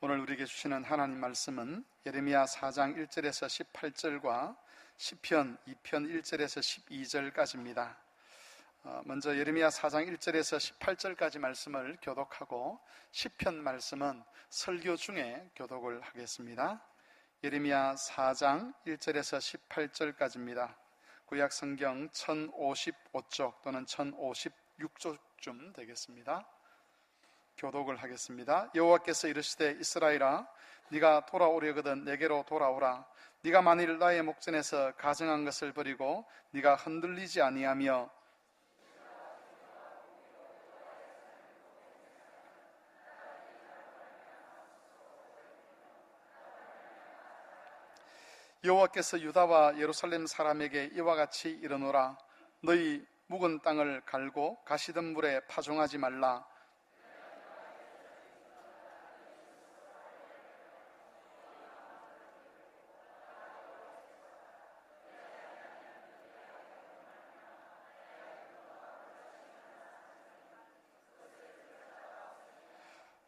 오늘 우리에게 주시는 하나님 말씀은 예레미야 4장 1절에서 18절과 시편 2편 1절에서 12절까지입니다. 먼저 예레미야 4장 1절에서 18절까지 말씀을 교독하고 시편 말씀은 설교 중에 교독을 하겠습니다. 예레미야 4장 1절에서 18절까지입니다. 구약 성경 1055쪽 또는 1056쪽쯤 되겠습니다. 교독을 하겠습니다. 여호와께서 이르시되 이스라엘아 네가 돌아오려거든 내게로 돌아오라. 네가 만일 나의 목전에서 가증한 것을 버리고 네가 흔들리지 아니하며 여호와께서 유다와 예루살렘 사람에게 이와 같이 이르노라. 너희 묵은 땅을 갈고 가시던 물에 파종하지 말라.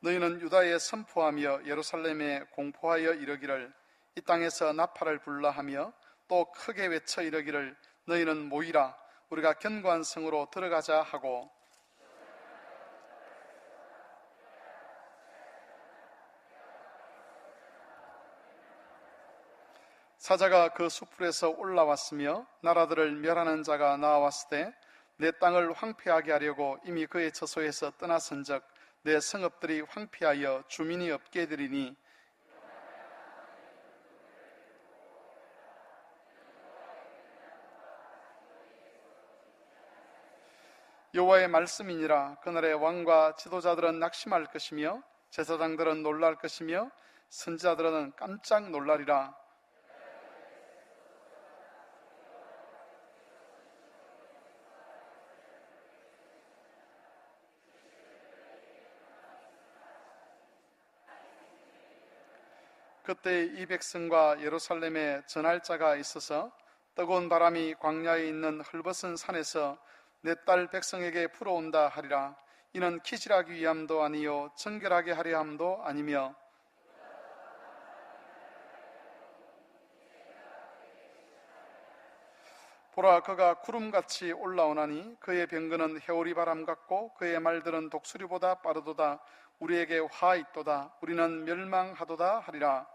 너희는 유다에 선포하며 예루살렘에 공포하여 이르기를 이 땅에서 나팔을 불라 하며 또 크게 외쳐 이르기를 너희는 모이라 우리가 견고한 성으로 들어가자 하고 사자가 그 숲풀에서 올라왔으며 나라들을 멸하는 자가 나와왔을 때 내 땅을 황폐하게 하려고 이미 그의 처소에서 떠나선즉 내 성읍들이 황폐하여 주민이 없게 되리니 여호와의 말씀이니라. 그날에 왕과 지도자들은 낙심할 것이며 제사장들은 놀랄 것이며 선지자들은 깜짝 놀라리라. 그때 이 백성과 예루살렘에 전할 자가 있어서 뜨거운 바람이 광야에 있는 헐벗은 산에서 내 딸 백성에게 불어온다 하리라. 이는 키질하기 위함도 아니요 정결하게 하려 함도 아니며 보라 그가 구름같이 올라오나니 그의 병거는 해오리 바람 같고 그의 말들은 독수리보다 빠르도다. 우리에게 화 있도다. 우리는 멸망하도다 하리라.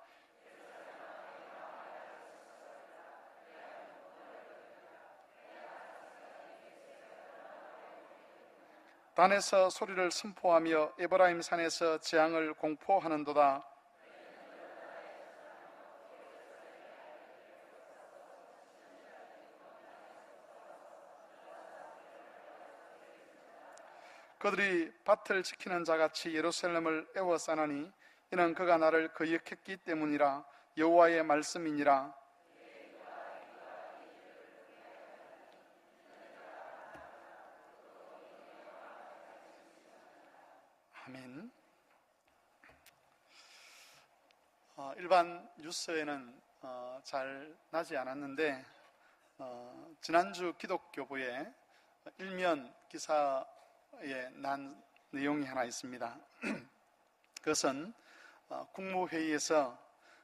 단에서 소리를 선포하며 에브라임 산에서 재앙을 공포하는도다. 그들이 밭을 지키는 자같이 예루살렘을 에워싸나니 이는 그가 나를 거역했기 때문이라. 여호와의 말씀이니라. 아멘. 일반 뉴스에는 잘 나지 않았는데 지난주 기독교부에 일면 기사에 난 내용이 하나 있습니다. 그것은 국무회의에서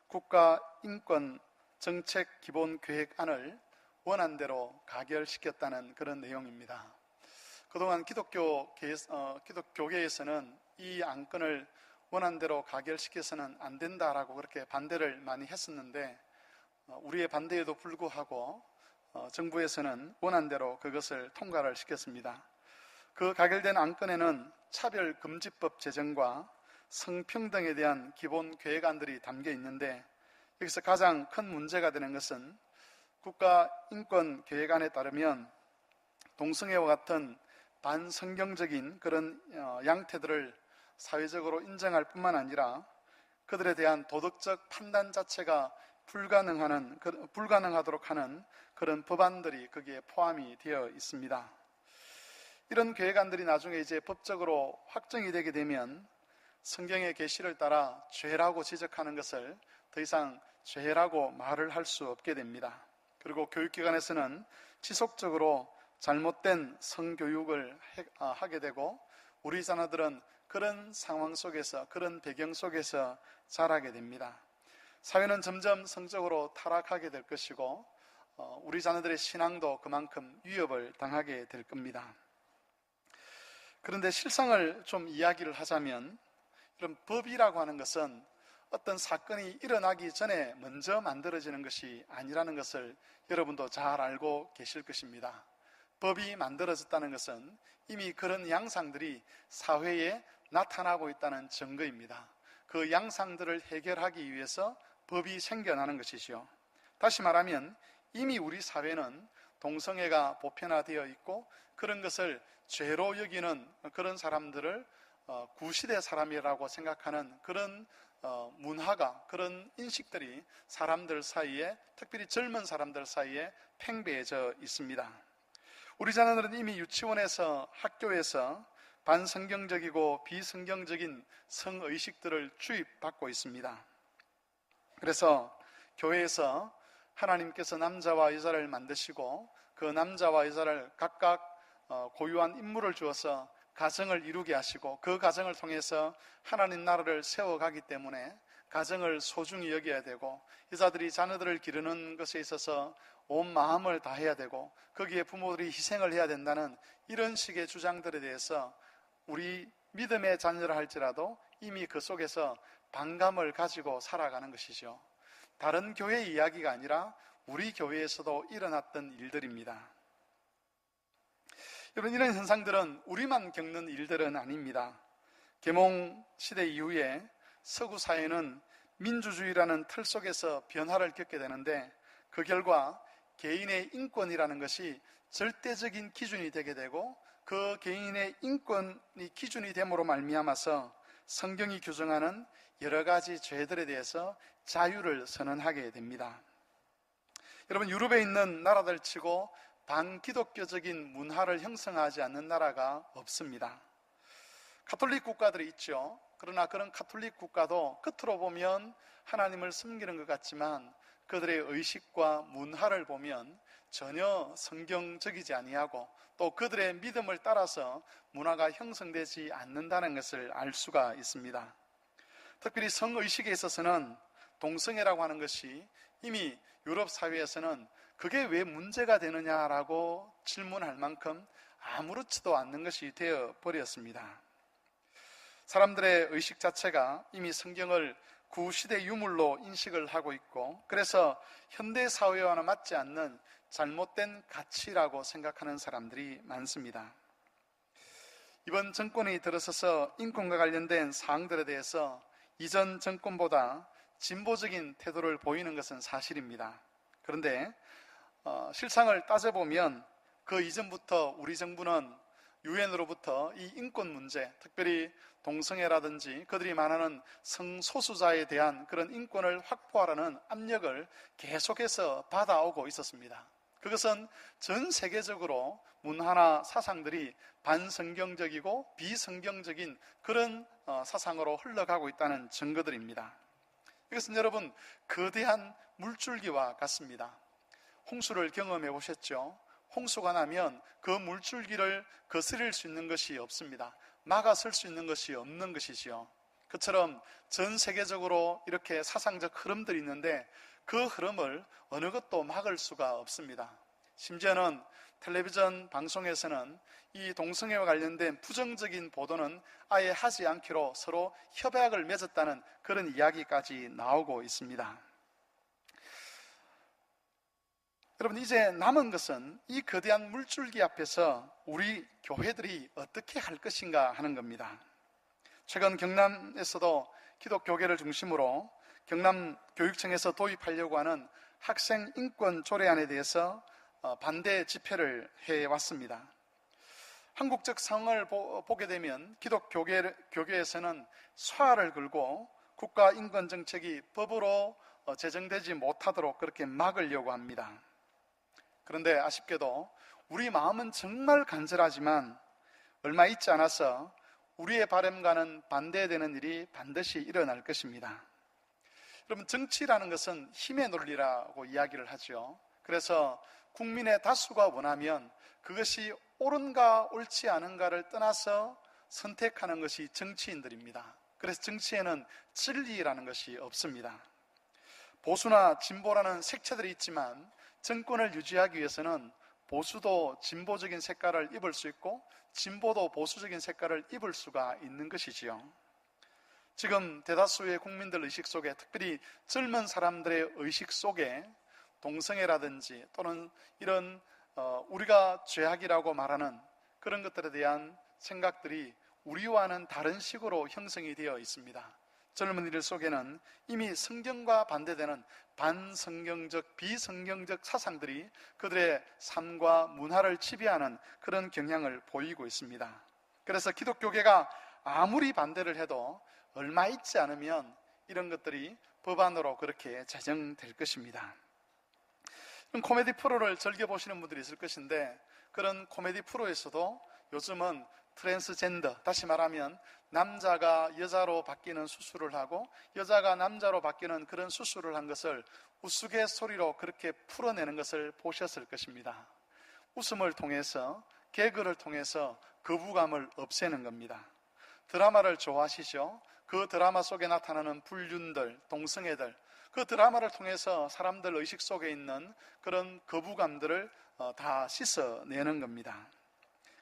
국가인권정책기본계획안을 원안대로 가결시켰다는 그런 내용입니다. 그동안 기독교계에서는 이 안건을 원안대로 가결시켜서는 안 된다라고 그렇게 반대를 많이 했었는데 우리의 반대에도 불구하고 정부에서는 원안대로 그것을 통과를 시켰습니다. 그 가결된 안건에는 차별금지법 제정과 성평등에 대한 기본 계획안들이 담겨 있는데 여기서 가장 큰 문제가 되는 것은 국가인권계획안에 따르면 동성애와 같은 반성경적인 그런 양태들을 사회적으로 인정할 뿐만 아니라 그들에 대한 도덕적 판단 자체가 불가능하도록 하는 그런 법안들이 거기에 포함이 되어 있습니다. 이런 계획안들이 나중에 이제 법적으로 확정이 되게 되면 성경의 계시를 따라 죄라고 지적하는 것을 더 이상 죄라고 말을 할 수 없게 됩니다. 그리고 교육기관에서는 지속적으로 잘못된 성교육을 하게 되고 우리 자녀들은 그 그런 상황 속에서, 그런 배경 속에서 자라게 됩니다. 사회는 점점 성적으로 타락하게 될 것이고 우리 자녀들의 신앙도 그만큼 위협을 당하게 될 겁니다. 그런데 실상을 좀 이야기를 하자면, 이런 법이라고 하는 것은 어떤 사건이 일어나기 전에 먼저 만들어지는 것이 아니라는 것을 여러분도 잘 알고 계실 것입니다. 법이 만들어졌다는 것은 이미 그런 양상들이 사회에 나타나고 있다는 증거입니다. 그 양상들을 해결하기 위해서 법이 생겨나는 것이지요. 다시 말하면 이미 우리 사회는 동성애가 보편화되어 있고 그런 것을 죄로 여기는 그런 사람들을 구시대 사람이라고 생각하는 그런 문화가, 그런 인식들이 사람들 사이에, 특별히 젊은 사람들 사이에 팽배해져 있습니다. 우리 자녀들은 이미 유치원에서, 학교에서 반성경적이고 비성경적인 성의식들을 주입받고 있습니다. 그래서 교회에서 하나님께서 남자와 여자를 만드시고 그 남자와 여자를 각각 고유한 임무를 주어서 가정을 이루게 하시고 그 가정을 통해서 하나님 나라를 세워가기 때문에 가정을 소중히 여겨야 되고, 여자들이 자녀들을 기르는 것에 있어서 온 마음을 다해야 되고 거기에 부모들이 희생을 해야 된다는 이런 식의 주장들에 대해서 우리 믿음의 자녀라 할지라도 이미 그 속에서 반감을 가지고 살아가는 것이죠. 다른 교회의 이야기가 아니라 우리 교회에서도 일어났던 일들입니다. 여러분, 이런 현상들은 우리만 겪는 일들은 아닙니다. 계몽 시대 이후에 서구 사회는 민주주의라는 틀 속에서 변화를 겪게 되는데, 그 결과 개인의 인권이라는 것이 절대적인 기준이 되게 되고, 그 개인의 인권이 기준이 됨으로 말미암아서 성경이 규정하는 여러 가지 죄들에 대해서 자유를 선언하게 됩니다. 여러분, 유럽에 있는 나라들 치고 반기독교적인 문화를 형성하지 않는 나라가 없습니다. 가톨릭 국가들이 있죠. 그러나 그런 가톨릭 국가도 겉으로 보면 하나님을 섬기는 것 같지만 그들의 의식과 문화를 보면 전혀 성경적이지 아니하고 또 그들의 믿음을 따라서 문화가 형성되지 않는다는 것을 알 수가 있습니다. 특별히 성의식에 있어서는 동성애라고 하는 것이 이미 유럽 사회에서는 그게 왜 문제가 되느냐라고 질문할 만큼 아무렇지도 않는 것이 되어버렸습니다. 사람들의 의식 자체가 이미 성경을 구시대 유물로 인식을 하고 있고, 그래서 현대 사회와는 맞지 않는 잘못된 가치라고 생각하는 사람들이 많습니다. 이번 정권이 들어서서 인권과 관련된 사항들에 대해서 이전 정권보다 진보적인 태도를 보이는 것은 사실입니다. 그런데 실상을 따져보면 그 이전부터 우리 정부는 유엔으로부터 이 인권 문제, 특별히 동성애라든지 그들이 말하는 성소수자에 대한 그런 인권을 확보하라는 압력을 계속해서 받아오고 있었습니다. 그것은 전 세계적으로 문화나 사상들이 반성경적이고 비성경적인 그런 사상으로 흘러가고 있다는 증거들입니다. 이것은 여러분 거대한 물줄기와 같습니다. 홍수를 경험해 보셨죠? 홍수가 나면 그 물줄기를 거스릴 수 있는 것이 없습니다. 막아설 수 있는 것이 없는 것이지요. 그처럼 전 세계적으로 이렇게 사상적 흐름들이 있는데 그 흐름을 어느 것도 막을 수가 없습니다. 심지어는 텔레비전 방송에서는 이 동성애와 관련된 부정적인 보도는 아예 하지 않기로 서로 협약을 맺었다는 그런 이야기까지 나오고 있습니다. 여러분, 이제 남은 것은 이 거대한 물줄기 앞에서 우리 교회들이 어떻게 할 것인가 하는 겁니다. 최근 경남에서도 기독교계를 중심으로 경남 교육청에서 도입하려고 하는 학생 인권 조례안에 대해서 반대 집회를 해왔습니다. 한국적 상황을 보게 되면 기독교계에서는 쇠를 걸고 국가 인권 정책이 법으로 제정되지 못하도록 그렇게 막으려고 합니다. 그런데 아쉽게도 우리 마음은 정말 간절하지만 얼마 있지 않아서 우리의 바람과는 반대되는 일이 반드시 일어날 것입니다. 여러분, 정치라는 것은 힘의 논리라고 이야기를 하죠. 그래서 국민의 다수가 원하면 그것이 옳은가 옳지 않은가를 떠나서 선택하는 것이 정치인들입니다. 그래서 정치에는 진리라는 것이 없습니다. 보수나 진보라는 색채들이 있지만 정권을 유지하기 위해서는 보수도 진보적인 색깔을 입을 수 있고 진보도 보수적인 색깔을 입을 수가 있는 것이지요. 지금 대다수의 국민들 의식 속에, 특별히 젊은 사람들의 의식 속에 동성애라든지 또는 이런 우리가 죄악이라고 말하는 그런 것들에 대한 생각들이 우리와는 다른 식으로 형성이 되어 있습니다. 젊은이들 속에는 이미 성경과 반대되는 반성경적, 비성경적 사상들이 그들의 삶과 문화를 지배하는 그런 경향을 보이고 있습니다. 그래서 기독교계가 아무리 반대를 해도 얼마 있지 않으면 이런 것들이 법안으로 그렇게 제정될 것입니다. 코미디 프로를 즐겨보시는 분들이 있을 것인데, 그런 코미디 프로에서도 요즘은 트랜스젠더, 다시 말하면 남자가 여자로 바뀌는 수술을 하고 여자가 남자로 바뀌는 그런 수술을 한 것을 우스갯소리로 그렇게 풀어내는 것을 보셨을 것입니다. 웃음을 통해서, 개그를 통해서 거부감을 없애는 겁니다. 드라마를 좋아하시죠? 그 드라마 속에 나타나는 불륜들, 동성애들, 그 드라마를 통해서 사람들 의식 속에 있는 그런 거부감들을 다 씻어내는 겁니다.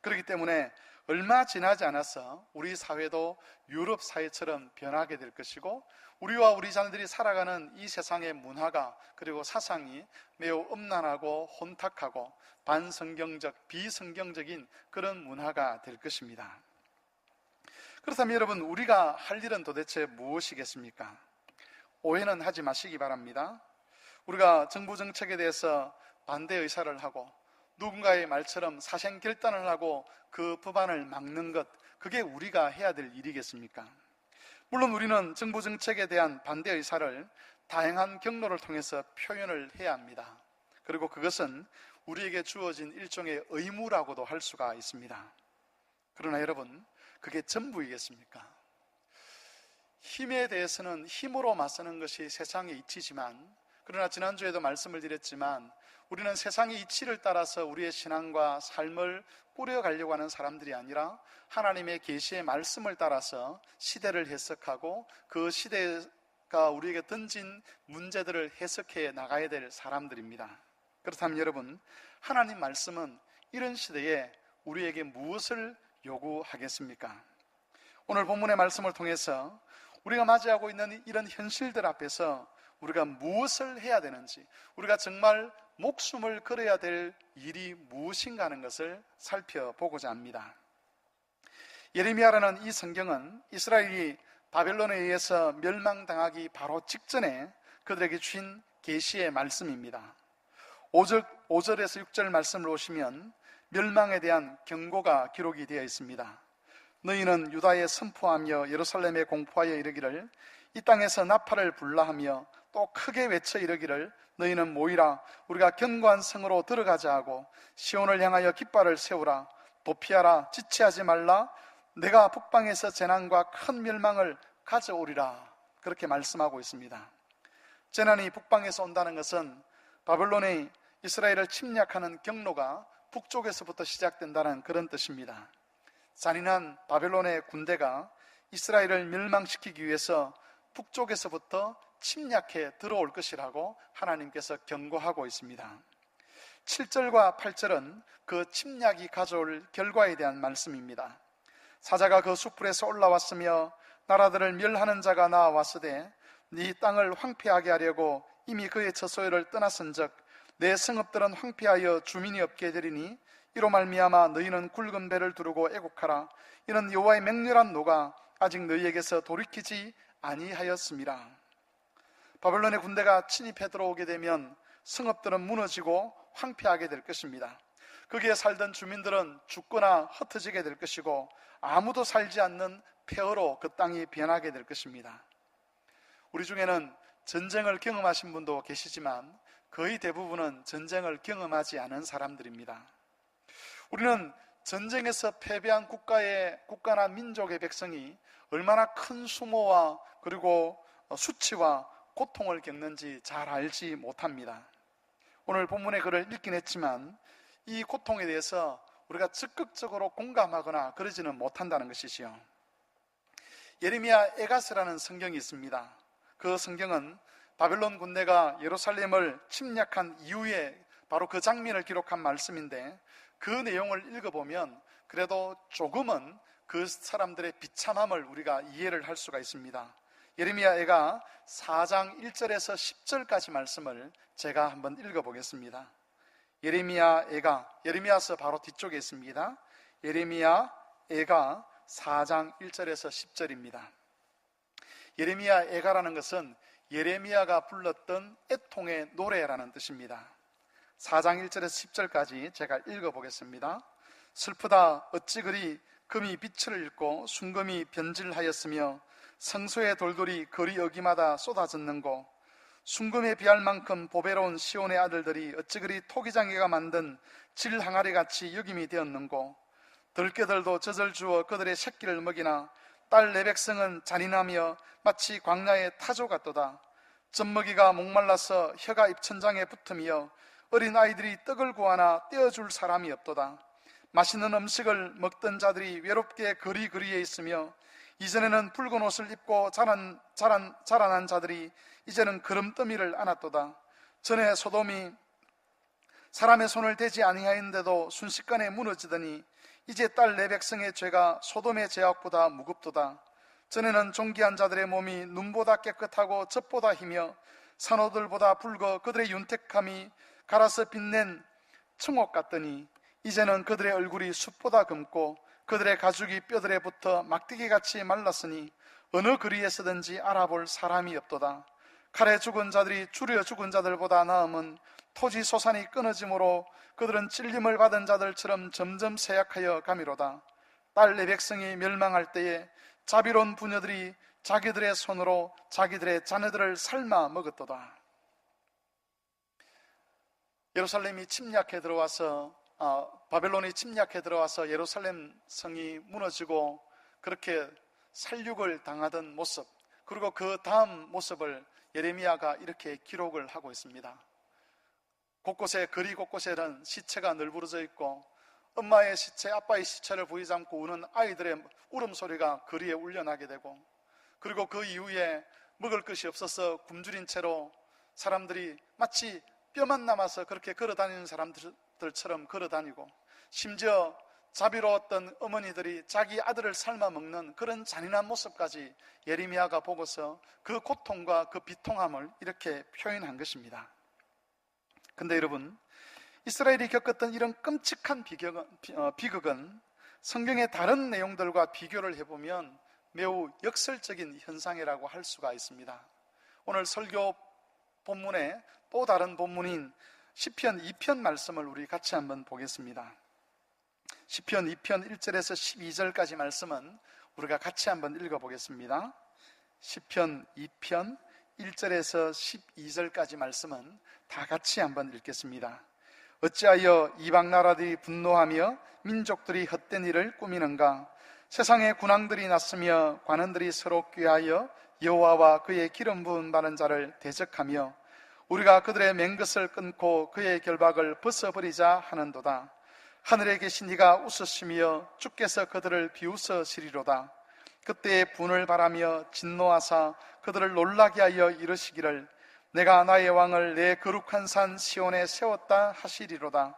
그렇기 때문에 얼마 지나지 않아서 우리 사회도 유럽 사회처럼 변하게 될 것이고, 우리와 우리 자녀들이 살아가는 이 세상의 문화가, 그리고 사상이 매우 음란하고 혼탁하고 반성경적, 비성경적인 그런 문화가 될 것입니다. 그렇다면 여러분, 우리가 할 일은 도대체 무엇이겠습니까? 오해는 하지 마시기 바랍니다. 우리가 정부 정책에 대해서 반대 의사를 하고 누군가의 말처럼 사생결단을 하고 그 법안을 막는 것, 그게 우리가 해야 될 일이겠습니까? 물론 우리는 정부 정책에 대한 반대 의사를 다양한 경로를 통해서 표현을 해야 합니다. 그리고 그것은 우리에게 주어진 일종의 의무라고도 할 수가 있습니다. 그러나 여러분, 그게 전부이겠습니까? 힘에 대해서는 힘으로 맞서는 것이 세상의 이치지만, 그러나 지난주에도 말씀을 드렸지만 우리는 세상의 이치를 따라서 우리의 신앙과 삶을 꾸려가려고 하는 사람들이 아니라 하나님의 계시의 말씀을 따라서 시대를 해석하고 그 시대가 우리에게 던진 문제들을 해석해 나가야 될 사람들입니다. 그렇다면 여러분, 하나님 말씀은 이런 시대에 우리에게 무엇을 요구하겠습니까? 오늘 본문의 말씀을 통해서 우리가 맞이하고 있는 이런 현실들 앞에서 우리가 무엇을 해야 되는지, 우리가 정말 목숨을 걸어야 될 일이 무엇인가 하는 것을 살펴보고자 합니다. 예레미야라는 이 성경은 이스라엘이 바벨론에 의해서 멸망당하기 바로 직전에 그들에게 주신 계시의 말씀입니다. 5절에서 6절 말씀을 보시면 멸망에 대한 경고가 기록이 되어 있습니다. 너희는 유다에 선포하며 예루살렘에 공포하여 이르기를 이 땅에서 나팔을 불라하며 또 크게 외쳐 이르기를 너희는 모이라, 우리가 견고한 성으로 들어가자 하고 시온을 향하여 깃발을 세우라, 도피하라, 지체하지 말라, 내가 북방에서 재난과 큰 멸망을 가져오리라, 그렇게 말씀하고 있습니다. 재난이 북방에서 온다는 것은 바벨론이 이스라엘을 침략하는 경로가 북쪽에서부터 시작된다는 그런 뜻입니다. 잔인한 바벨론의 군대가 이스라엘을 멸망시키기 위해서 북쪽에서부터 침략해 들어올 것이라고 하나님께서 경고하고 있습니다. 7절과 8절은 그 침략이 가져올 결과에 대한 말씀입니다. 사자가 그 숯불에서 올라왔으며 나라들을 멸하는 자가 나와왔으되 네 땅을 황폐하게 하려고 이미 그의 처소를 떠났은즉 내 성읍들은 황폐하여 주민이 없게 되리니 이로 말미암아 너희는 굵은 배를 두르고 애곡하라. 이는 여호와의 맹렬한 노가 아직 너희에게서 돌이키지 아니하였음이라. 바벨론의 군대가 침입해 들어오게 되면 성읍들은 무너지고 황폐하게 될 것입니다. 거기에 살던 주민들은 죽거나 흩어지게 될 것이고 아무도 살지 않는 폐허로 그 땅이 변하게 될 것입니다. 우리 중에는 전쟁을 경험하신 분도 계시지만 거의 대부분은 전쟁을 경험하지 않은 사람들입니다. 우리는 전쟁에서 패배한 국가나 민족의 백성이 얼마나 큰 수모와 그리고 수치와 고통을 겪는지 잘 알지 못합니다. 오늘 본문의 글을 읽긴 했지만 이 고통에 대해서 우리가 적극적으로 공감하거나 그러지는 못한다는 것이지요. 예레미야 에가스라는 성경이 있습니다. 그 성경은 바벨론 군대가 예루살렘을 침략한 이후에 바로 그 장면을 기록한 말씀인데, 그 내용을 읽어보면 그래도 조금은 그 사람들의 비참함을 우리가 이해를 할 수가 있습니다. 예레미야가 4장 1절에서 10절까지 말씀을 제가 한번 읽어보겠습니다. 예레미야서 바로 뒤쪽에 있습니다. 예레미야가 4장 1절에서 10절입니다. 예레미야라는 것은 예레미야가 불렀던 애통의 노래라는 뜻입니다. 4장 1절에서 10절까지 제가 읽어보겠습니다. 슬프다, 어찌 그리 금이 빛을 잃고 순금이 변질하였으며 성소의 돌돌이 거리 어기마다 쏟아졌는고, 순금에 비할 만큼 보배로운 시온의 아들들이 어찌 그리 토기장이가 만든 질 항아리같이 여김이 되었는고, 들깨들도 젖을 주어 그들의 새끼를 먹이나 딸 내 백성은 잔인하며 마치 광야의 타조 같도다. 젖먹이가 목말라서 혀가 입천장에 붙으며 어린 아이들이 떡을 구하나 떼어줄 사람이 없도다. 맛있는 음식을 먹던 자들이 외롭게 거리에 있으며, 이전에는 붉은 옷을 입고 자라난 자들이 이제는 그름더미를 안았도다. 전에 소돔이 사람의 손을 대지 아니하였는데도 순식간에 무너지더니 이제 딸 내 백성의 죄가 소돔의 죄악보다 무겁도다. 전에는 존귀한 자들의 몸이 눈보다 깨끗하고 젖보다 희며 산호들보다 붉어 그들의 윤택함이 갈아서 빛낸 청옥 같더니, 이제는 그들의 얼굴이 숯보다 검고 그들의 가죽이 뼈들에 붙어 막대기같이 말랐으니 어느 거리에서든지 알아볼 사람이 없도다. 칼에 죽은 자들이 줄여 죽은 자들보다 나음은 토지 소산이 끊어짐으로 그들은 찔림을 받은 자들처럼 점점 쇠약하여 가미로다. 딸 내 백성이 멸망할 때에 자비로운 부녀들이 자기들의 손으로 자기들의 자녀들을 삶아 먹었도다. 예루살렘이 침략해 들어와서 바벨론이 침략해 들어와서 예루살렘 성이 무너지고 그렇게 살육을 당하던 모습, 그리고 그 다음 모습을 예레미야가 이렇게 기록을 하고 있습니다. 곳곳에, 거리 곳곳에는 시체가 널브러져 있고 엄마의 시체, 아빠의 시체를 보이지 않고 우는 아이들의 울음소리가 거리에 울려나게 되고, 그리고 그 이후에 먹을 것이 없어서 굶주린 채로 사람들이 마치 뼈만 남아서 그렇게 걸어다니는 사람들처럼 걸어다니고, 심지어 자비로웠던 어머니들이 자기 아들을 삶아 먹는 그런 잔인한 모습까지 예레미야가 보고서 그 고통과 그 비통함을 이렇게 표현한 것입니다. 근데 여러분, 이스라엘이 겪었던 이런 끔찍한 비극은 성경의 다른 내용들과 비교를 해보면 매우 역설적인 현상이라고 할 수가 있습니다. 오늘 설교 본문의 또 다른 본문인 시편 2편 말씀을 우리 같이 한번 보겠습니다. 시편 2편 1절에서 12절까지 말씀은 우리가 같이 한번 읽어보겠습니다. 시편 2편 1절에서 12절까지 말씀은 다 같이 한번 읽겠습니다. 어찌하여 이방 나라들이 분노하며 민족들이 헛된 일을 꾸미는가? 세상의 군왕들이 났으며 관원들이 서로 꾀하여 여호와와 그의 기름 부은 바른 자를 대적하며 우리가 그들의 맹것을 끊고 그의 결박을 벗어버리자 하는도다. 하늘에 계신 이가 웃으시며 주께서 그들을 비웃으시리로다. 그때에 분을 바라며 진노하사 그들을 놀라게 하여 이르시기를 내가 나의 왕을 내 거룩한 산 시온에 세웠다 하시리로다.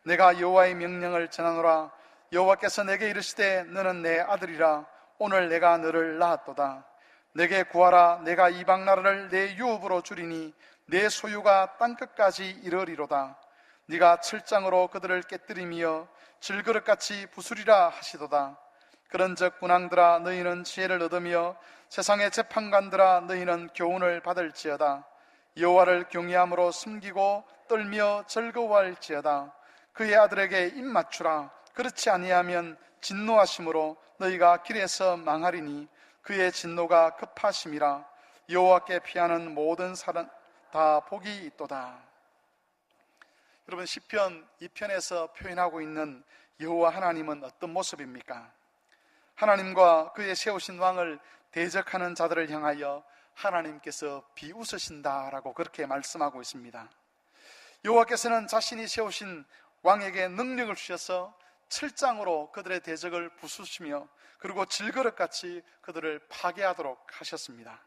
내가 여호와의 명령을 전하노라. 여호와께서 내게 이르시되 너는 내 아들이라. 오늘 내가 너를 낳았도다. 내게 구하라. 내가 이방 나라를 내 유업으로 주리니 내 소유가 땅끝까지 이르리로다. 네가 철장으로 그들을 깨뜨리며 질그릇같이 부수리라 하시도다. 그런즉 군왕들아 너희는 지혜를 얻으며 세상의 재판관들아 너희는 교훈을 받을지어다. 여호와를 경외함으로 숨기고 떨며 즐거워할지어다. 그의 아들에게 입 맞추라. 그렇지 아니하면 진노하심으로 너희가 길에서 망하리니 그의 진노가 급하심이라. 여호와께 피하는 모든 사람 다 복이 있도다. 여러분, 시편 2편에서 표현하고 있는 여호와 하나님은 어떤 모습입니까? 하나님과 그의 세우신 왕을 대적하는 자들을 향하여 하나님께서 비웃으신다라고 그렇게 말씀하고 있습니다. 여호와께서는 자신이 세우신 왕에게 능력을 주셔서 철장으로 그들의 대적을 부수시며 그리고 질그릇같이 그들을 파괴하도록 하셨습니다.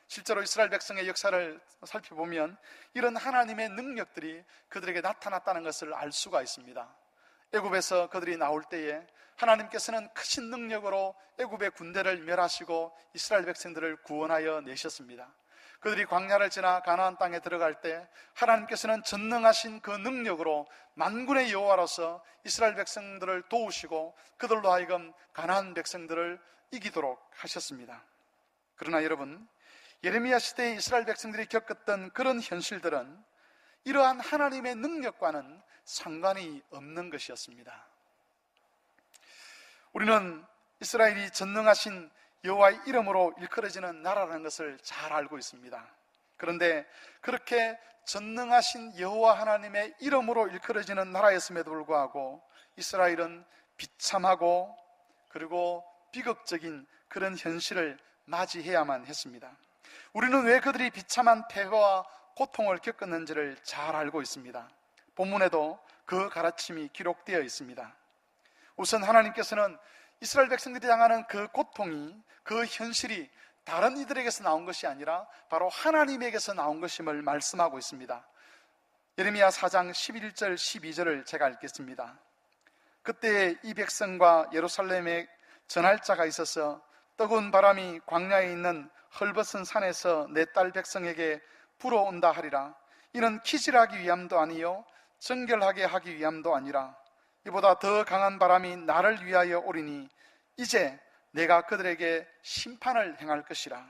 실제로 이스라엘 백성의 역사를 살펴보면 이런 하나님의 능력들이 그들에게 나타났다는 것을 알 수가 있습니다. 애굽에서 그들이 나올 때에 하나님께서는 크신 능력으로 애굽의 군대를 멸하시고 이스라엘 백성들을 구원하여 내셨습니다. 그들이 광야를 지나 가나안 땅에 들어갈 때 하나님께서는 전능하신 그 능력으로 만군의 여호와로서 이스라엘 백성들을 도우시고 그들로 하여금 가나안 백성들을 이기도록 하셨습니다. 그러나 여러분, 예레미야 시대의 이스라엘 백성들이 겪었던 그런 현실들은 이러한 하나님의 능력과는 상관이 없는 것이었습니다. 우리는 이스라엘이 전능하신 여호와의 이름으로 일컬어지는 나라라는 것을 잘 알고 있습니다. 그런데 그렇게 전능하신 여호와 하나님의 이름으로 일컬어지는 나라였음에도 불구하고 이스라엘은 비참하고 그리고 비극적인 그런 현실을 맞이해야만 했습니다. 우리는 왜 그들이 비참한 폐허와 고통을 겪었는지를 잘 알고 있습니다. 본문에도 그 가르침이 기록되어 있습니다. 우선 하나님께서는 이스라엘 백성들이 당하는 그 고통이, 그 현실이 다른 이들에게서 나온 것이 아니라 바로 하나님에게서 나온 것임을 말씀하고 있습니다. 예레미야 4장 11절 12절을 제가 읽겠습니다. 그때 이 백성과 예루살렘에 전할 자가 있어서 뜨거운 바람이 광야에 있는 헐벗은 산에서 내 딸 백성에게 불어온다 하리라. 이는 키질하기 위함도 아니요 정결하게 하기 위함도 아니라 이보다 더 강한 바람이 나를 위하여 오리니 이제 내가 그들에게 심판을 행할 것이라.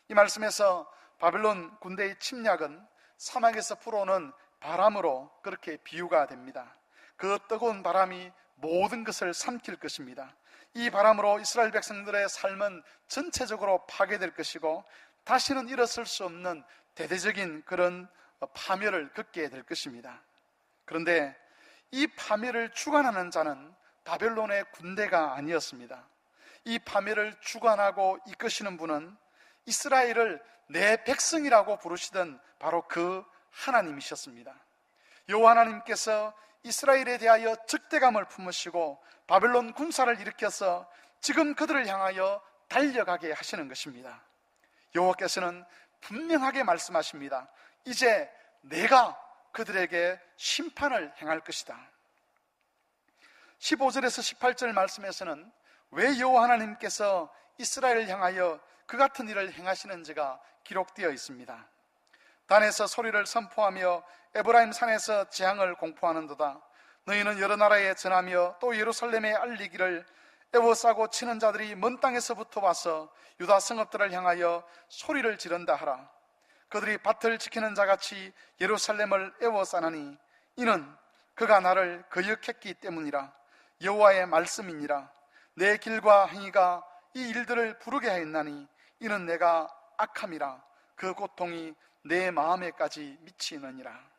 이 말씀에서 바벨론 군대의 침략은 사막에서 불어오는 바람으로 그렇게 비유가 됩니다. 그 뜨거운 바람이 모든 것을 삼킬 것입니다. 이 바람으로 이스라엘 백성들의 삶은 전체적으로 파괴될 것이고 다시는 일어설 수 없는 대대적인 그런 파멸을 겪게 될 것입니다. 그런데 이 파멸을 주관하는 자는 바벨론의 군대가 아니었습니다. 이 파멸을 주관하고 이끄시는 분은 이스라엘을 내 백성이라고 부르시던 바로 그 하나님이셨습니다. 여호와 하나님께서 이스라엘에 대하여 적대감을 품으시고 바벨론 군사를 일으켜서 지금 그들을 향하여 달려가게 하시는 것입니다. 여호와께서는 분명하게 말씀하십니다. 이제 내가 그들에게 심판을 행할 것이다. 15절에서 18절 말씀에서는 왜 여호와 하나님께서 이스라엘을 향하여 그 같은 일을 행하시는지가 기록되어 있습니다. 단에서 소리를 선포하며 에브라임 산에서 재앙을 공포하는도다. 너희는 여러 나라에 전하며 또 예루살렘에 알리기를 애워싸고 치는 자들이 먼 땅에서부터 와서 유다 성읍들을 향하여 소리를 지른다 하라. 그들이 밭을 지키는 자같이 예루살렘을 애워싸나니 이는 그가 나를 거역했기 때문이라. 여호와의 말씀이니라. 내 길과 행위가 이 일들을 부르게 하였나니 이는 내가 악함이라. 그 고통이 내 마음에까지 미치느니라.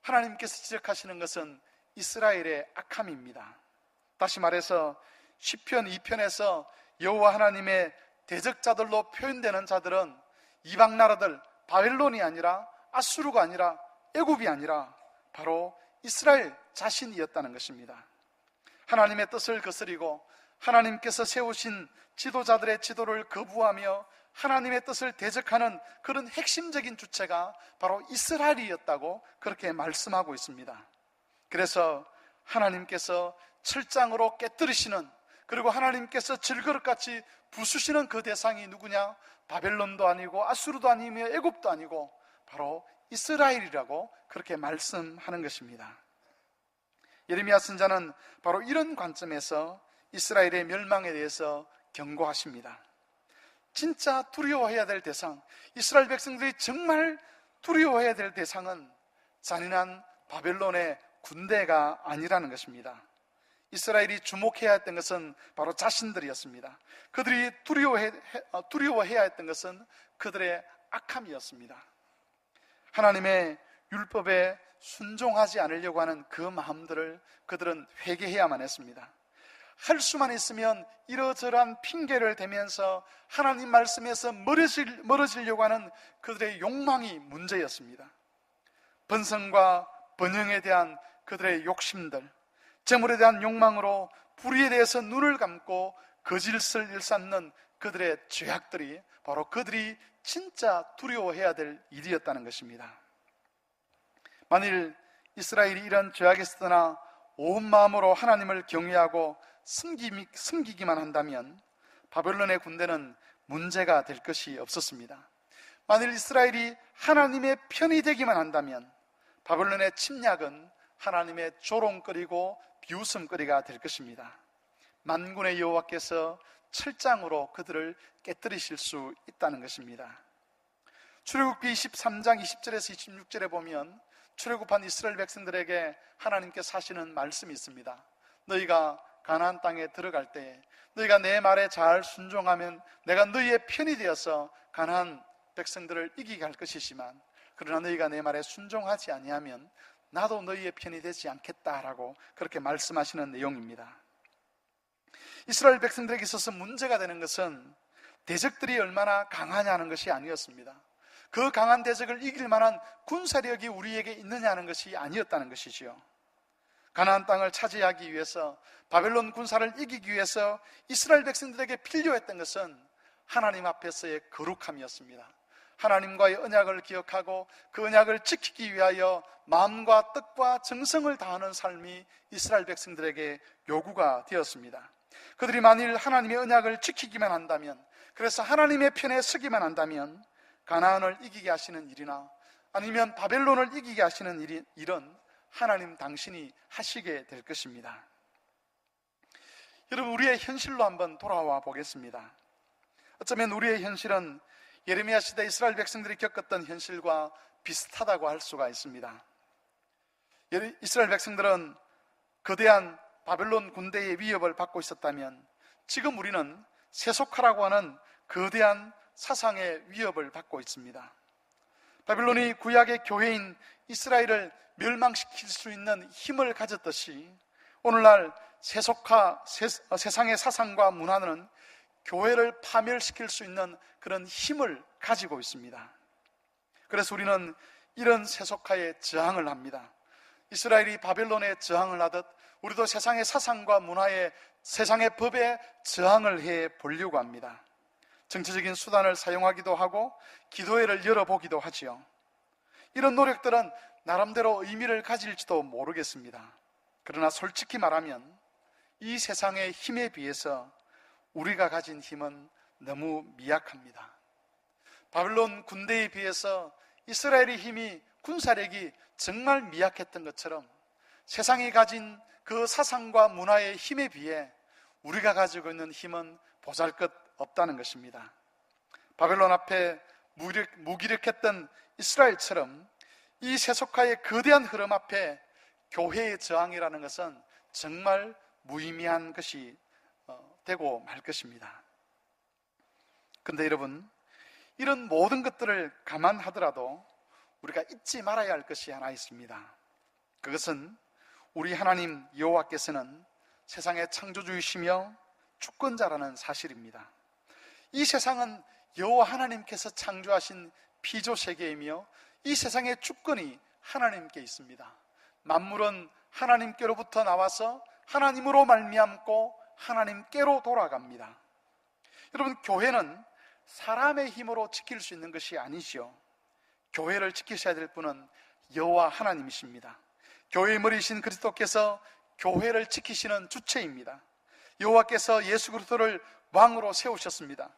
하나님께서 지적하시는 것은 이스라엘의 악함입니다. 다시 말해서 시편 2편에서 여호와 하나님의 대적자들로 표현되는 자들은 이방 나라들, 바벨론이 아니라 아수르가 아니라 애굽이 아니라 바로 이스라엘 자신이었다는 것입니다. 하나님의 뜻을 거스리고 하나님께서 세우신 지도자들의 지도를 거부하며 하나님의 뜻을 대적하는 그런 핵심적인 주체가 바로 이스라엘이었다고 그렇게 말씀하고 있습니다. 그래서 하나님께서 철장으로 깨뜨리시는, 그리고 하나님께서 질그릇같이 부수시는 그 대상이 누구냐? 바벨론도 아니고 아수르도 아니며 애굽도 아니고 바로 이스라엘이라고 그렇게 말씀하는 것입니다. 예레미야 선자는 바로 이런 관점에서 이스라엘의 멸망에 대해서 경고하십니다. 진짜 두려워해야 될 대상, 이스라엘 백성들이 정말 두려워해야 될 대상은 잔인한 바벨론의 군대가 아니라는 것입니다. 이스라엘이 주목해야 했던 것은 바로 자신들이었습니다. 그들이 두려워해야 했던 것은 그들의 악함이었습니다. 하나님의 율법에 순종하지 않으려고 하는 그 마음들을 그들은 회개해야만 했습니다. 할 수만 있으면 이러저러한 핑계를 대면서 하나님 말씀에서 멀어지려고 하는 그들의 욕망이 문제였습니다. 번성과 번영에 대한 그들의 욕심들, 재물에 대한 욕망으로 불의에 대해서 눈을 감고 거짓을 일삼는 그들의 죄악들이 바로 그들이 진짜 두려워해야 될 일이었다는 것입니다. 만일 이스라엘이 이런 죄악에서 떠나 온 마음으로 하나님을 경외하고 섬기기만 한다면 바벨론의 군대는 문제가 될 것이 없었습니다. 만일 이스라엘이 하나님의 편이 되기만 한다면 바벨론의 침략은 하나님의 조롱거리고 비웃음거리가 될 것입니다. 만군의 여호와께서 철장으로 그들을 깨뜨리실 수 있다는 것입니다. 출애굽기 23장 20절에서 26절에 보면 출애굽한 이스라엘 백성들에게 하나님께서 하시는 말씀이 있습니다. 너희가 가나안 땅에 들어갈 때 너희가 내 말에 잘 순종하면 내가 너희의 편이 되어서 가나안 백성들을 이기게 할 것이지만 그러나 너희가 내 말에 순종하지 아니하면 나도 너희의 편이 되지 않겠다라고 그렇게 말씀하시는 내용입니다. 이스라엘 백성들에게 있어서 문제가 되는 것은 대적들이 얼마나 강하냐는 것이 아니었습니다. 그 강한 대적을 이길 만한 군사력이 우리에게 있느냐는 것이 아니었다는 것이지요. 가나안 땅을 차지하기 위해서, 바벨론 군사를 이기기 위해서 이스라엘 백성들에게 필요했던 것은 하나님 앞에서의 거룩함이었습니다. 하나님과의 언약을 기억하고 그 언약을 지키기 위하여 마음과 뜻과 정성을 다하는 삶이 이스라엘 백성들에게 요구가 되었습니다. 그들이 만일 하나님의 언약을 지키기만 한다면, 그래서 하나님의 편에 서기만 한다면 가나안을 이기게 하시는 일이나 아니면 바벨론을 이기게 하시는 일은 하나님 당신이 하시게 될 것입니다. 여러분, 우리의 현실로 한번 돌아와 보겠습니다. 어쩌면 우리의 현실은 예레미야 시대 이스라엘 백성들이 겪었던 현실과 비슷하다고 할 수가 있습니다. 이스라엘 백성들은 거대한 바벨론 군대의 위협을 받고 있었다면 지금 우리는 세속화라고 하는 거대한 사상의 위협을 받고 있습니다. 바벨론이 구약의 교회인 이스라엘을 멸망시킬 수 있는 힘을 가졌듯이 오늘날 세속화, 세상의 사상과 문화는 교회를 파멸시킬 수 있는 그런 힘을 가지고 있습니다. 그래서 우리는 이런 세속화에 저항을 합니다. 이스라엘이 바벨론에 저항을 하듯 우리도 세상의 사상과 문화에, 세상의 법에 저항을 해 보려고 합니다. 정치적인 수단을 사용하기도 하고 기도회를 열어보기도 하지요. 이런 노력들은 나름대로 의미를 가질지도 모르겠습니다. 그러나 솔직히 말하면 이 세상의 힘에 비해서 우리가 가진 힘은 너무 미약합니다. 바벨론 군대에 비해서 이스라엘의 힘이, 군사력이 정말 미약했던 것처럼 세상이 가진 그 사상과 문화의 힘에 비해 우리가 가지고 있는 힘은 보잘것없다는 것입니다. 바벨론 앞에 무기력했던 이스라엘처럼 이 세속화의 거대한 흐름 앞에 교회의 저항이라는 것은 정말 무의미한 것이 되고 말 것입니다. 그런데 여러분, 이런 모든 것들을 감안하더라도 우리가 잊지 말아야 할 것이 하나 있습니다. 그것은 우리 하나님 여호와께서는 세상의 창조주이시며 주권자라는 사실입니다. 이 세상은 여호와 하나님께서 창조하신 피조세계이며 이 세상의 주권이 하나님께 있습니다. 만물은 하나님께로부터 나와서 하나님으로 말미암고 하나님께로 돌아갑니다. 여러분, 교회는 사람의 힘으로 지킬 수 있는 것이 아니지요. 교회를 지키셔야 될 분은 여호와 하나님이십니다. 교회의 머리이신 그리스도께서 교회를 지키시는 주체입니다. 여호와께서 예수 그리스도를 왕으로 세우셨습니다.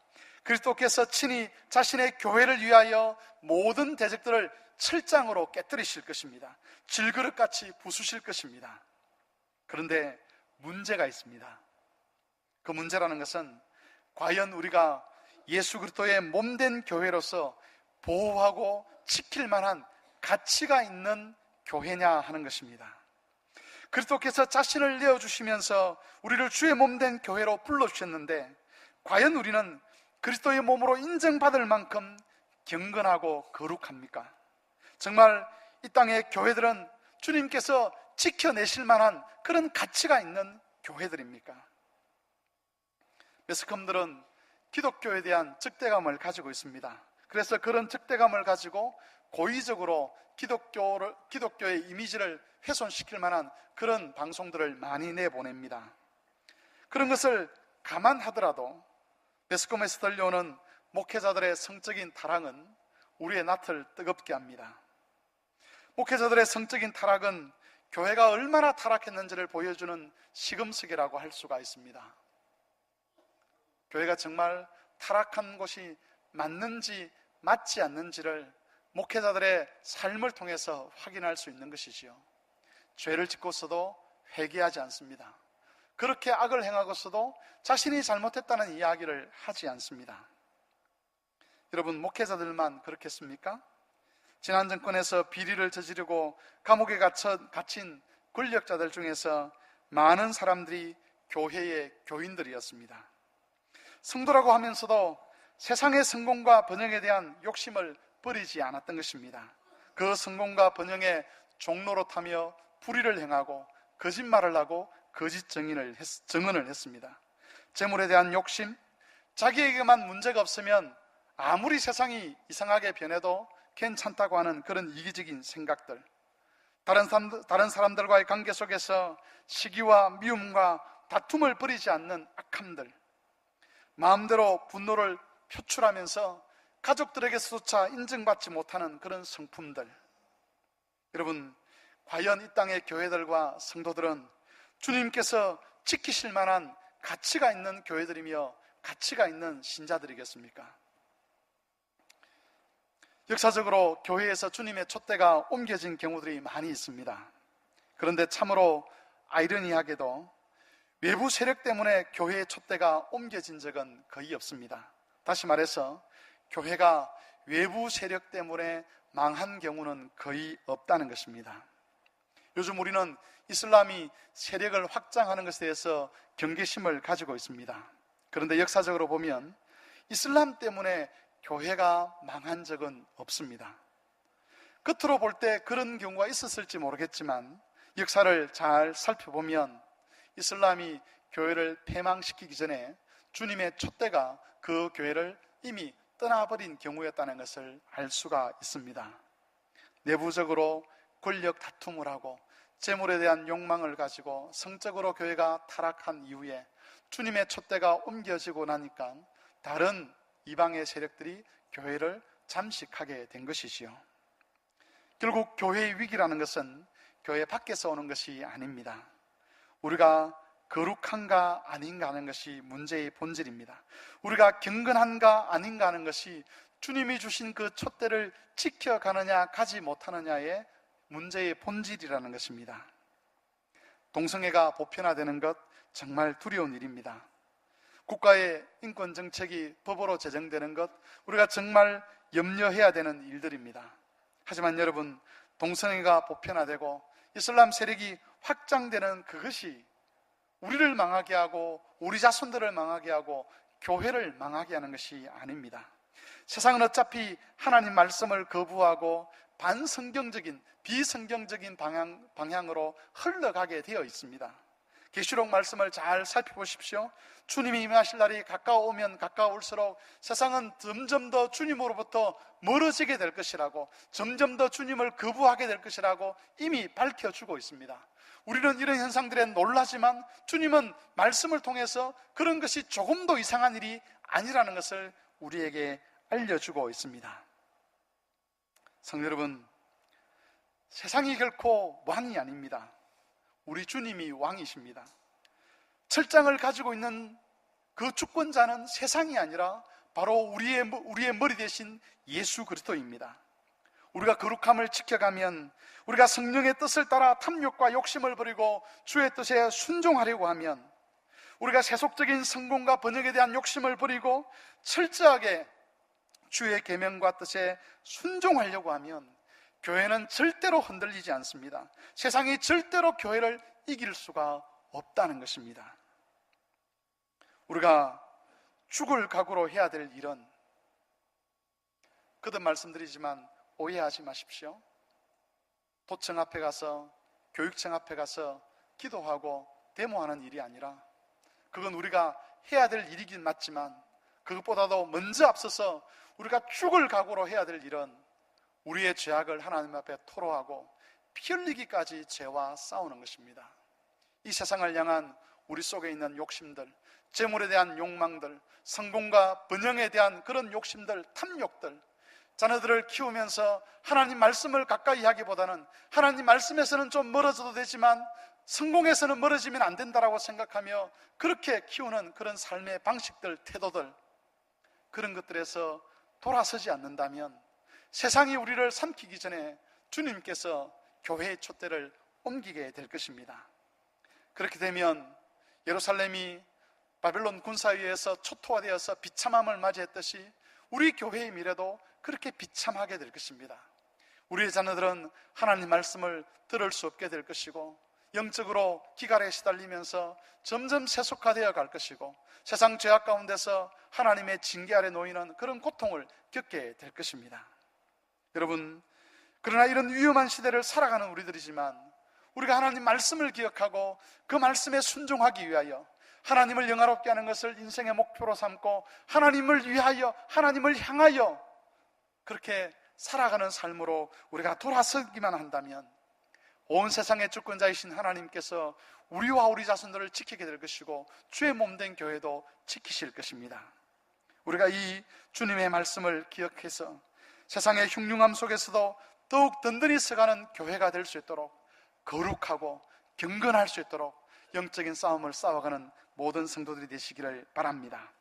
그리스도께서 친히 자신의 교회를 위하여 모든 대적들을 철장으로 깨뜨리실 것입니다. 질그릇같이 부수실 것입니다. 그런데 문제가 있습니다. 그 문제라는 것은 과연 우리가 예수 그리스도의 몸된 교회로서 보호하고 지킬 만한 가치가 있는 교회냐 하는 것입니다. 그리스도께서 자신을 내어주시면서 우리를 주의 몸된 교회로 불러주셨는데 과연 우리는 그리스도의 몸으로 인정받을 만큼 경건하고 거룩합니까? 정말 이 땅의 교회들은 주님께서 지켜내실 만한 그런 가치가 있는 교회들입니까? 매스컴들은 기독교에 대한 적대감을 가지고 있습니다. 그래서 그런 적대감을 가지고 고의적으로 기독교의 이미지를 훼손시킬 만한 그런 방송들을 많이 내보냅니다. 그런 것을 감안하더라도 매스컴에서 들려오는 목회자들의 성적인 타락은 우리의 낯을 뜨겁게 합니다. 목회자들의 성적인 타락은 교회가 얼마나 타락했는지를 보여주는 시금석이라고 할 수가 있습니다. 교회가 정말 타락한 곳이 맞는지 맞지 않는지를 목회자들의 삶을 통해서 확인할 수 있는 것이지요. 죄를 짓고서도 회개하지 않습니다. 그렇게 악을 행하고서도 자신이 잘못했다는 이야기를 하지 않습니다. 여러분, 목회자들만 그렇겠습니까? 지난 정권에서 비리를 저지르고 감옥에 갇힌 권력자들 중에서 많은 사람들이 교회의 교인들이었습니다. 성도라고 하면서도 세상의 성공과 번영에 대한 욕심을 버리지 않았던 것입니다. 그 성공과 번영의 종로로 타며 불의를 행하고 거짓말을 하고 거짓 증언을 했습니다. 재물에 대한 욕심, 자기에게만 문제가 없으면 아무리 세상이 이상하게 변해도 괜찮다고 하는 그런 이기적인 생각들, 다른 사람들과의 관계 속에서 시기와 미움과 다툼을 버리지 않는 악함들, 마음대로 분노를 표출하면서 가족들에게서조차 인정받지 못하는 그런 성품들. 여러분, 과연 이 땅의 교회들과 성도들은 주님께서 지키실 만한 가치가 있는 교회들이며 가치가 있는 신자들이겠습니까? 역사적으로 교회에서 주님의 촛대가 옮겨진 경우들이 많이 있습니다. 그런데 참으로 아이러니하게도 외부 세력 때문에 교회의 촛대가 옮겨진 적은 거의 없습니다. 다시 말해서 교회가 외부 세력 때문에 망한 경우는 거의 없다는 것입니다. 요즘 우리는 이슬람이 세력을 확장하는 것에 대해서 경계심을 가지고 있습니다. 그런데 역사적으로 보면 이슬람 때문에 교회가 망한 적은 없습니다. 겉으로 볼 때 그런 경우가 있었을지 모르겠지만 역사를 잘 살펴보면 이슬람이 교회를 폐망시키기 전에 주님의 촛대가 그 교회를 이미 떠나버린 경우였다는 것을 알 수가 있습니다. 내부적으로 권력 다툼을 하고 재물에 대한 욕망을 가지고 성적으로 교회가 타락한 이후에 주님의 촛대가 옮겨지고 나니까 다른 이방의 세력들이 교회를 잠식하게 된 것이지요. 결국 교회의 위기라는 것은 교회 밖에서 오는 것이 아닙니다. 우리가 거룩한가 아닌가 하는 것이 문제의 본질입니다. 우리가 경건한가 아닌가 하는 것이 주님이 주신 그 촛대를 지켜가느냐 가지 못하느냐의 문제의 본질이라는 것입니다. 동성애가 보편화되는 것 정말 두려운 일입니다. 국가의 인권 정책이 법으로 제정되는 것, 우리가 정말 염려해야 되는 일들입니다. 하지만 여러분, 동성애가 보편화되고 이슬람 세력이 확장되는 그것이 우리를 망하게 하고 우리 자손들을 망하게 하고 교회를 망하게 하는 것이 아닙니다. 세상은 어차피 하나님 말씀을 거부하고 반성경적인 비성경적인 방향으로 흘러가게 되어 있습니다. 계시록 말씀을 잘 살펴보십시오. 주님이 임하실 날이 가까워오면 가까울수록 세상은 점점 더 주님으로부터 멀어지게 될 것이라고, 점점 더 주님을 거부하게 될 것이라고 이미 밝혀주고 있습니다. 우리는 이런 현상들에 놀라지만 주님은 말씀을 통해서 그런 것이 조금도 이상한 일이 아니라는 것을 우리에게 알려주고 있습니다. 성도 여러분, 세상이 결코 왕이 아닙니다. 우리 주님이 왕이십니다. 철장을 가지고 있는 그 주권자는 세상이 아니라 바로 우리의 머리 대신 예수 그리스도입니다. 우리가 거룩함을 지켜가면, 우리가 성령의 뜻을 따라 탐욕과 욕심을 버리고 주의 뜻에 순종하려고 하면, 우리가 세속적인 성공과 번영에 대한 욕심을 버리고 철저하게 주의 계명과 뜻에 순종하려고 하면 교회는 절대로 흔들리지 않습니다. 세상이 절대로 교회를 이길 수가 없다는 것입니다. 우리가 죽을 각오로 해야 될 일은, 거듭 말씀드리지만 오해하지 마십시오. 도청 앞에 가서, 교육청 앞에 가서 기도하고 데모하는 일이 아니라, 그건 우리가 해야 될 일이긴 맞지만 그것보다도 먼저 앞서서 우리가 죽을 각오로 해야 될 일은 우리의 죄악을 하나님 앞에 토로하고 피 흘리기까지 죄와 싸우는 것입니다. 이 세상을 향한 우리 속에 있는 욕심들, 재물에 대한 욕망들, 성공과 번영에 대한 그런 욕심들, 탐욕들, 자녀들을 키우면서 하나님 말씀을 가까이 하기보다는 하나님 말씀에서는 좀 멀어져도 되지만 성공에서는 멀어지면 안 된다라고 생각하며 그렇게 키우는 그런 삶의 방식들, 태도들, 그런 것들에서 돌아서지 않는다면 세상이 우리를 삼키기 전에 주님께서 교회의 촛대를 옮기게 될 것입니다. 그렇게 되면 예루살렘이 바벨론 군사에 의해서 초토화되어서 비참함을 맞이했듯이 우리 교회의 미래도 그렇게 비참하게 될 것입니다. 우리의 자녀들은 하나님 말씀을 들을 수 없게 될 것이고 영적으로 기갈에 시달리면서 점점 세속화되어 갈 것이고 세상 죄악 가운데서 하나님의 징계 아래 놓이는 그런 고통을 겪게 될 것입니다. 여러분, 그러나 이런 위험한 시대를 살아가는 우리들이지만 우리가 하나님 말씀을 기억하고 그 말씀에 순종하기 위하여 하나님을 영화롭게 하는 것을 인생의 목표로 삼고 하나님을 위하여, 하나님을 향하여 그렇게 살아가는 삶으로 우리가 돌아서기만 한다면 온 세상의 주권자이신 하나님께서 우리와 우리 자손들을 지키게 될 것이고 주의 몸된 교회도 지키실 것입니다. 우리가 이 주님의 말씀을 기억해서 세상의 흉흉함 속에서도 더욱 든든히 서가는 교회가 될 수 있도록 거룩하고 경건할 수 있도록 영적인 싸움을 싸워가는 모든 성도들이 되시기를 바랍니다.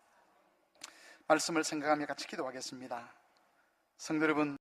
말씀을 생각하며 같이 기도하겠습니다. 성도 여러분,